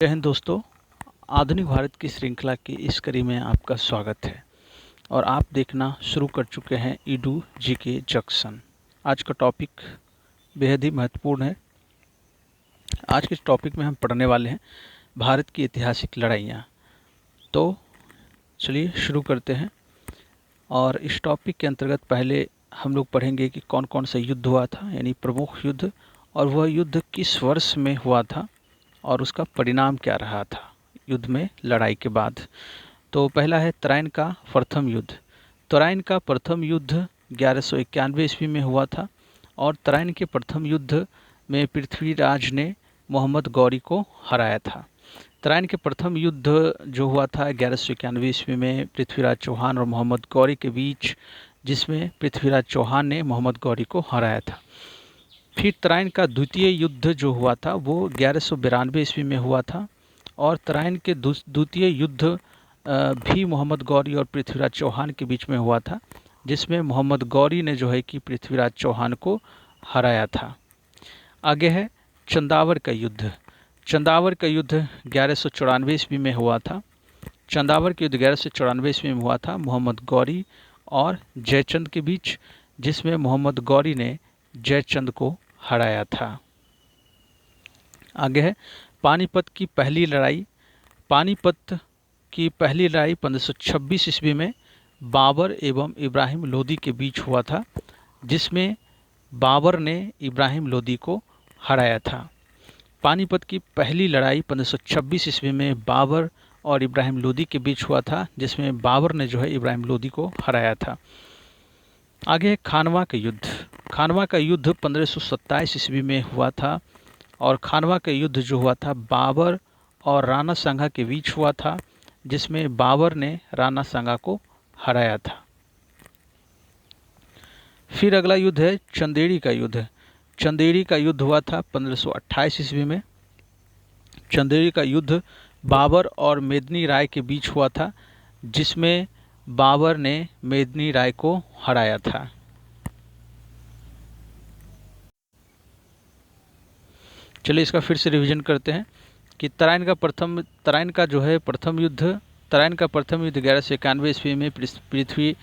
जय हिंद दोस्तों। आधुनिक भारत की श्रृंखला की इस कड़ी में आपका स्वागत है और आप देखना शुरू कर चुके हैं ईडू जीके जंक्शन। आज का टॉपिक बेहद ही महत्वपूर्ण है। आज के इस टॉपिक में हम पढ़ने वाले हैं भारत की ऐतिहासिक लड़ाइयाँ। तो चलिए शुरू करते हैं। और इस टॉपिक के अंतर्गत पहले हम लोग पढ़ेंगे कि कौन कौन सा युद्ध हुआ था, यानी प्रमुख युद्ध, और वह युद्ध किस वर्ष में हुआ था और उसका परिणाम क्या रहा था युद्ध में लड़ाई के बाद। तो पहला है तराइन का प्रथम युद्ध। तराइन का प्रथम युद्ध 1191 ईस्वी में हुआ था और तराइन के प्रथम युद्ध में पृथ्वीराज ने मोहम्मद गौरी को हराया था। तराइन के प्रथम युद्ध जो हुआ था 1191 ईस्वी में पृथ्वीराज चौहान और मोहम्मद गौरी के बीच, जिसमें पृथ्वीराज चौहान ने मोहम्मद गौरी को हराया था। फिर तराइन का द्वितीय युद्ध जो हुआ था वो 1192 ईस्वी में हुआ था और तराइन के द्वितीय युद्ध भी मोहम्मद गौरी और पृथ्वीराज चौहान के बीच में हुआ था, जिसमें मोहम्मद गौरी ने जो है कि पृथ्वीराज चौहान को हराया था। आगे है चंदावर का युद्ध। चंदावर का युद्ध 1194 ईस्वी में हुआ था। चंदावर का युद्ध 1194 ईस्वी में हुआ था मोहम्मद गौरी और जयचंद के बीच, जिसमें मोहम्मद गौरी ने जयचंद को हराया था। आगे है पानीपत की पहली लड़ाई। पानीपत की पहली लड़ाई 1526 ईस्वी में बाबर एवं इब्राहिम लोदी के बीच हुआ था, जिसमें बाबर ने इब्राहिम लोदी को हराया था। पानीपत की पहली लड़ाई 1526 ईस्वी में बाबर और इब्राहिम लोदी के बीच हुआ था, जिसमें बाबर ने जो है इब्राहिम लोदी को हराया था। आगे है खानवा का युद्ध। खानवा का युद्ध 1527 ईस्वी में हुआ था और खानवा का युद्ध जो हुआ था बाबर और राणा सांगा के बीच हुआ था, जिसमें बाबर ने राणा सांगा को हराया था। फिर अगला युद्ध है चंदेरी का युद्ध। चंदेरी का युद्ध हुआ था 1528 ईस्वी में। चंदेरी का युद्ध बाबर और मेदिनी राय के बीच हुआ था, जिसमें बाबर ने मेदिनी राय को हराया था। चलिए इसका फिर से रिवीजन करते हैं कि तराइन का प्रथम युद्ध 1191 ईस्वी में पृथ्वी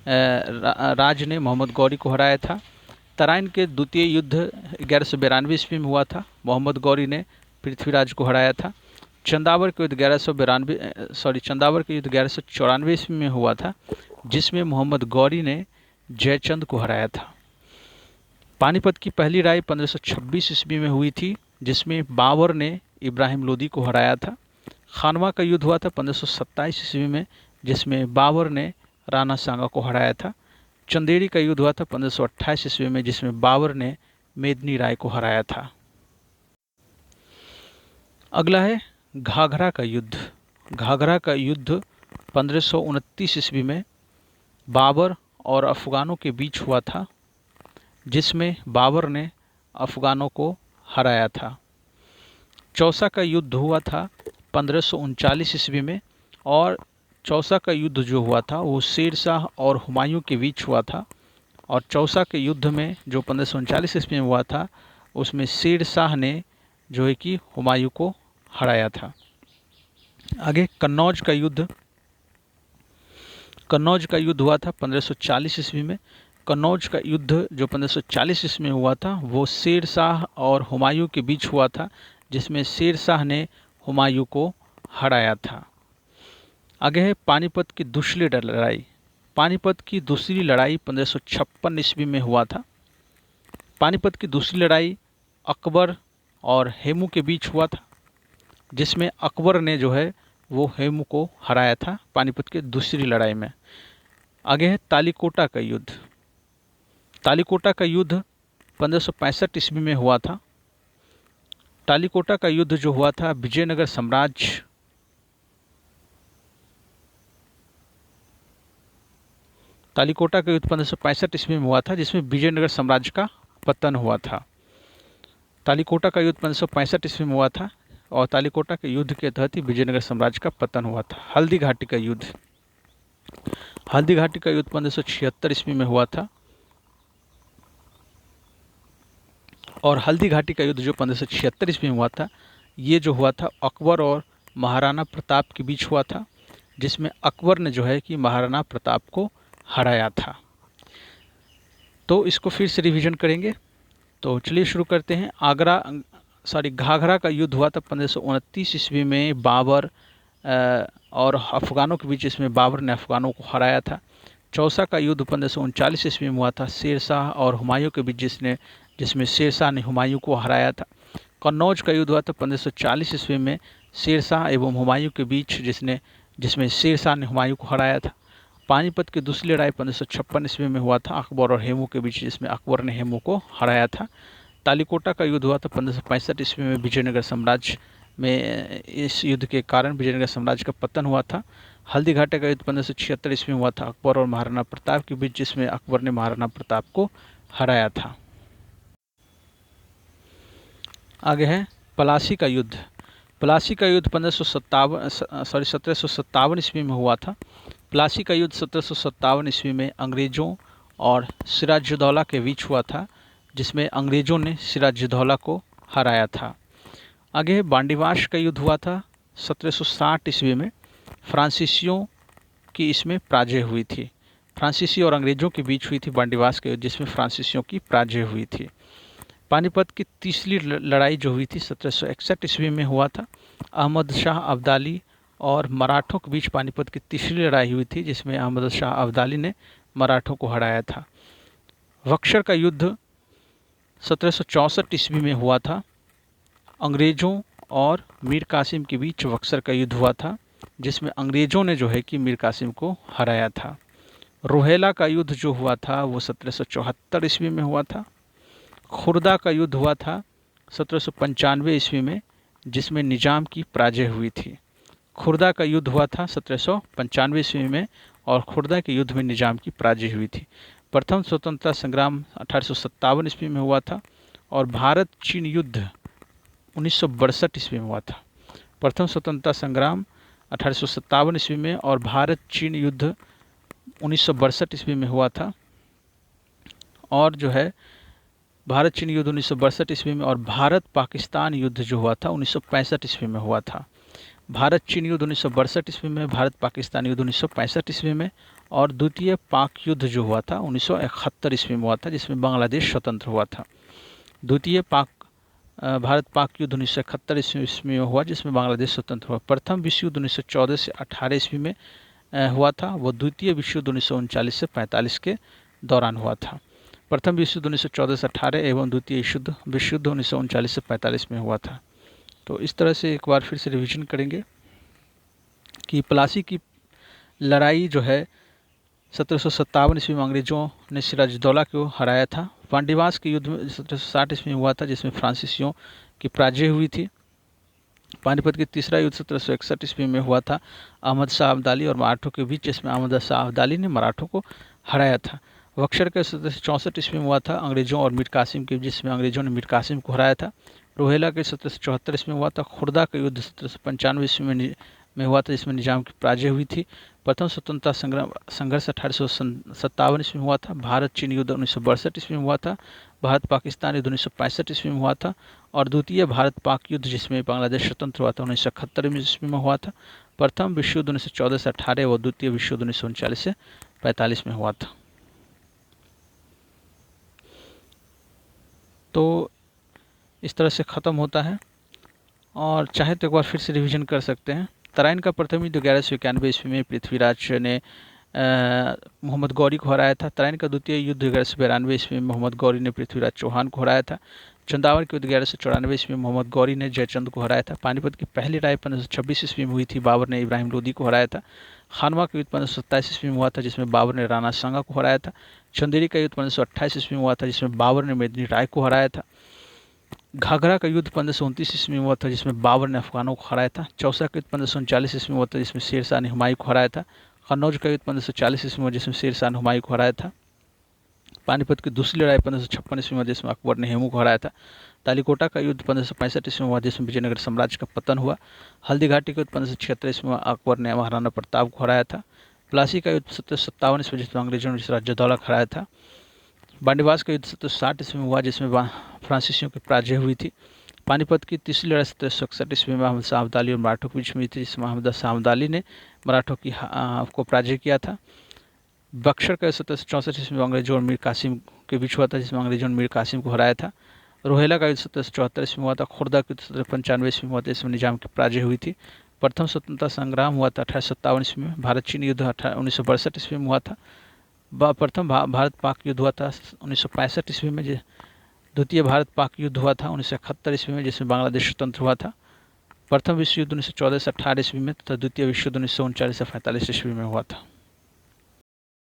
राज ने मोहम्मद गौरी को हराया था। तराइन के द्वितीय युद्ध 1192 ईस्वी में हुआ था, मोहम्मद गौरी ने पृथ्वीराज को हराया था। चंदावर के युद्ध 1194 ईस्वी में हुआ था, जिसमें मोहम्मद गौरी ने जयचंद को हराया था। पानीपत की पहली लड़ाई 1526 ईस्वी में हुई थी, जिसमें बाबर ने इब्राहिम लोदी को हराया था। खानवा का युद्ध हुआ था 1527 ईस्वी में, जिसमें बाबर ने राणा सांगा को हराया था। चंदेरी का युद्ध हुआ था 1528 ईस्वी में, जिसमें बाबर ने मेदिनी राय को हराया था। अगला है घाघरा का युद्ध। घाघरा का युद्ध 1529 ईस्वी में बाबर और अफगानों के बीच हुआ था, जिसमें बाबर ने अफगानों को हराया था। चौसा का युद्ध हुआ था 1539 ईस्वी में और चौसा का युद्ध जो हुआ था वो शेर शाह और हुमायूं के बीच हुआ था और चौसा के युद्ध में जो 1539 ईस्वी में हुआ था उसमें शेर शाह ने जो है कि हुमायूं को हराया था। आगे कन्नौज का युद्ध हुआ था 1540 ईस्वी में। कन्नौज का युद्ध जो 1540 ईस्वी में हुआ था वो शेर शाह और हुमायूं के बीच हुआ था, जिसमें शेर शाह ने हुमायूं को हराया था। आगे है पानीपत की दूसरी लड़ाई। पानीपत की दूसरी लड़ाई 1556 ईस्वी में हुआ था। पानीपत की दूसरी लड़ाई अकबर और हेमू के बीच हुआ था, जिसमें अकबर ने जो है वो हेमू को हराया था पानीपत की दूसरी लड़ाई में। आगे है तालीकोटा का युद्ध। तालीकोटा का युद्ध 1565 ईस्वी में हुआ था। तालीकोटा का युद्ध जो हुआ था विजयनगर साम्राज्य तालीकोटा का युद्ध 1565 ईस्वी में हुआ था, जिसमें विजयनगर साम्राज्य का पतन हुआ था। तालीकोटा का युद्ध 1565 ईस्वी में हुआ था और तालीकोटा के युद्ध के तहत ही विजयनगर साम्राज्य का पतन हुआ था। हल्दी घाटी का युद्ध 1576 ईस्वी में हुआ था और हल्दी घाटी का युद्ध जो 1576 ईस्वी में हुआ था ये जो हुआ था अकबर और महाराणा प्रताप के बीच हुआ था, जिसमें अकबर ने जो है कि महाराणा प्रताप को हराया था। तो इसको फिर से रिवीजन करेंगे। तो चलिए शुरू करते हैं। घाघरा का युद्ध हुआ था 1529 ईस्वी में बाबर और अफ़गानों के बीच, इसमें बाबर ने अफ़गानों को हराया था। चौसा का युद्ध 1539 ईस्वी में हुआ था शेर शाह और हुमायूं के बीच, जिसमें शेर शाह ने हुमायूं को हराया था। कन्नौज का युद्ध हुआ था 1540 ईस्वी में शेर शाह एवं हुमायूं के बीच, जिसमें शेर शाह ने हुमायूं को हराया था। पानीपत की दूसरी लड़ाई 1556 ईस्वी में हुआ था अकबर और हेमू के बीच, जिसमें अकबर ने हेमू को हराया था। तालीकोटा का युद्ध हुआ था 1565 ईस्वी में विजयनगर साम्राज्य में। इस युद्ध के कारण विजयनगर साम्राज्य का पतन हुआ था। हल्दीघाटी का युद्ध 1576 ईस्वी में हुआ था अकबर और महाराणा प्रताप के बीच, जिसमें अकबर ने महाराणा प्रताप को हराया था। आगे है प्लासी का युद्ध। प्लासी का युद्ध 1757 ईस्वी में हुआ था। प्लासी का युद्ध 1757 ईस्वी में अंग्रेजों और सिराजुद्दौला के बीच हुआ था, जिसमें अंग्रेजों ने सिराजुद्दौला को हराया था। आगे बांडीवाश का युद्ध हुआ था 1760 ईस्वी में। फ्रांसीसियों की इसमें पराजय हुई थी। फ्रांसीसी और अंग्रेजों के बीच हुई थी बांडीवाश का युद्ध, जिसमें फ्रांसीसियों की पराजय हुई थी। पानीपत की तीसरी लड़ाई जो हुई थी 1761 ईस्वी में हुआ था। अहमद शाह अब्दाली और मराठों के बीच पानीपत की तीसरी लड़ाई हुई थी, जिसमें अहमद शाह अब्दाली ने मराठों को हराया था। बक्सर का युद्ध 1764 ईस्वी में हुआ था। अंग्रेजों और मीर कासिम के बीच बक्सर का युद्ध हुआ था, जिसमें अंग्रेजों ने जो है कि मीर कासिम को हराया था। रोहेला का युद्ध जो हुआ था वो 1774 ईस्वी में हुआ था। खुर्दा का युद्ध हुआ था 1795 ईस्वी में, जिसमें निजाम की पराजय हुई थी। खुर्दा का युद्ध हुआ था 1795 ईस्वी में और खुर्दा के युद्ध में निजाम की पराजय हुई थी। प्रथम स्वतंत्रता संग्राम 1857 ईस्वी में हुआ था और भारत चीन युद्ध 1962 ईस्वी में हुआ था। प्रथम स्वतंत्रता संग्राम 1857 ईस्वी में और भारत चीन युद्ध 1962 ईस्वी में हुआ था। और जो है भारत चीन युद्ध 1962 ईस्वी में और भारत पाकिस्तान युद्ध जो हुआ था 1965 ईस्वी में हुआ था। भारत चीन युद्ध 1962 ईस्वी में, भारत पाकिस्तान युद्ध 1965 ईस्वी में और द्वितीय पाक युद्ध जो हुआ था 1971 ईस्वी में हुआ था, जिसमें बांग्लादेश स्वतंत्र हुआ था। द्वितीय भारत पाक युद्ध 1971 ईस्वी में हुआ, जिसमें बांग्लादेश स्वतंत्र हुआ। प्रथम विश्व युद्ध 1914 से 18 ईस्वी में हुआ था। वो द्वितीय विश्व युद्ध 1939 से 45 के दौरान हुआ था। प्रथम विश्व युद्ध 1914 से 18 एवं द्वितीय विश्व युद्ध 1939 से 45 में हुआ था। तो इस तरह से एक बार फिर से रिवीजन करेंगे कि प्लासी की लड़ाई जो है 1757 ईस्वी में अंग्रेजों ने सिराजुद्दौला को हराया था। बांडीवास के युद्ध में 1760 ईस्वी में हुआ था, जिसमें फ्रांसीसियों की पराजय हुई थी। पानीपत की तीसरा युद्ध 1761 ईस्वी में हुआ था अहमद शाह अब्दाली और मराठों के बीच, जिसमें अहमद शाह अब्दाली ने मराठों को हराया था। बक्सर का 1764 ईस्वी में हुआ था अंग्रेजों और मीर कासिम के बीच, जिसमें अंग्रेजों ने मीर कासिम को हराया था। रोहेला के 1774 ईस्वी में हुआ था। खुर्दा का युद्ध 1795 ईस्वी में हुआ था, जिसमें निजाम की पराजय हुई थी। प्रथम स्वतंत्रता संघर्ष 1857 ईस्वी में हुआ था। भारत चीन युद्ध 1962 ईस्वी में हुआ था। भारत पाकिस्तान युद्ध 1965 ईस्वी में हुआ था और द्वितीय भारत पाक युद्ध, जिसमें बांग्लादेश स्वतंत्र हुआ था, 1971 ईस्वी में हुआ था। प्रथम विश्व युद्ध 1914 से 18 और द्वितीय विश्व युद्ध 1939 से 45 में हुआ था। तो इस तरह से ख़त्म होता है और चाहे तो एक बार फिर से रिवीजन कर सकते हैं। तराइन का प्रथम युद्ध 1191 ईस्वी में पृथ्वीराज ने मोहम्मद गौरी को हराया था। तराइन का द्वितीय युद्ध 1192 ईस्वी में मोहम्मद गौरी ने पृथ्वीराज चौहान को हराया था। चंदावर के युद्ध 1194 ईस्वी में मोहम्मद गौरी ने जयचंद को हराया था। पानीपत की पहली लड़ाई 1526 ईस्वी में हुई थी, बाबर ने इब्राहिम लोदी को हराया था। खानवा का युद्ध 1527 ईस्वी में हुआ था, जिसमें बाबर ने राणा सांगा को हराया था। चंदेरी का युद्ध 1528 ईस्वी में हुआ था, जिसमें बाबर ने मेदिनी राय को हराया था। घाघरा का युद्ध 1529 ईस्वी में हुआ था, जिसमें बाबर ने अफगानों को हराया था। चौसा का युद्ध 1539 ईस्वी में हुआ था, जिसमें शेर शाह ने हुमायूं को हराया था। कन्नौज का युद्ध 1540 ईस्वी में, जिसमें शेर शाह ने हुमायूं को हराया था। पानीपत की दूसरी लड़ाई 1556 ईस्वी में, जिसमें अकबर ने हेमू को हराया था। तालीकोटा का युद्ध 1565 ईस्वी में हुआ, जिसमें विजयनगर साम्राज्य का पतन हुआ। हल्दीघाटी का युद्ध 1576 ईस्वी में अकबर ने महाराणा प्रताप को हराया था। प्लासी का युद्ध 1757 ईस्वी, जिसमें अंग्रेजों ने सिराजुद्दौला को हराया था। बांडीवास का युद्ध 1760 ईस्वी में हुआ, जिसमें फ्रांसीसियों की पराजय हुई थी। पानीपत की तीसरी लड़ाई 1761 ईस्वी में मोहम्मद शाह अब्दाली और मराठों के बीच में हुई थी, जिसमें मोहम्मद शाह अब्दाली ने मराठों को पराजय किया था। बक्सर का 1764 ईस्वी में अंग्रेजों और मीर कासिम के बीच हुआ था, जिसमें अंग्रेजों ने मीर कासिम को हराया था। रोहेला का युद्ध 1774 ईस्वी में हुआ था। खुर्दा का युद्ध 1795 ईस्वी में हुआ था, इसमें निजाम की पराजय हुई थी। प्रथम स्वतंत्रता संग्राम हुआ था 1857 ईस्वी में। भारत चीन युद्ध 1962 ईस्वी में हुआ था। प्रथम भारत पाक युद्ध हुआ था 1965 ईस्वी में। द्वितीय भारत पाक युद्ध हुआ था 1971 ईस्वी में, जिसमें बांग्लादेश स्वतंत्र हुआ था। प्रथम विश्व युद्ध 1914 से 18 ईस्वी में तथा द्वितीय विश्व युद्ध 1939 से 45 ईस्वी में हुआ था।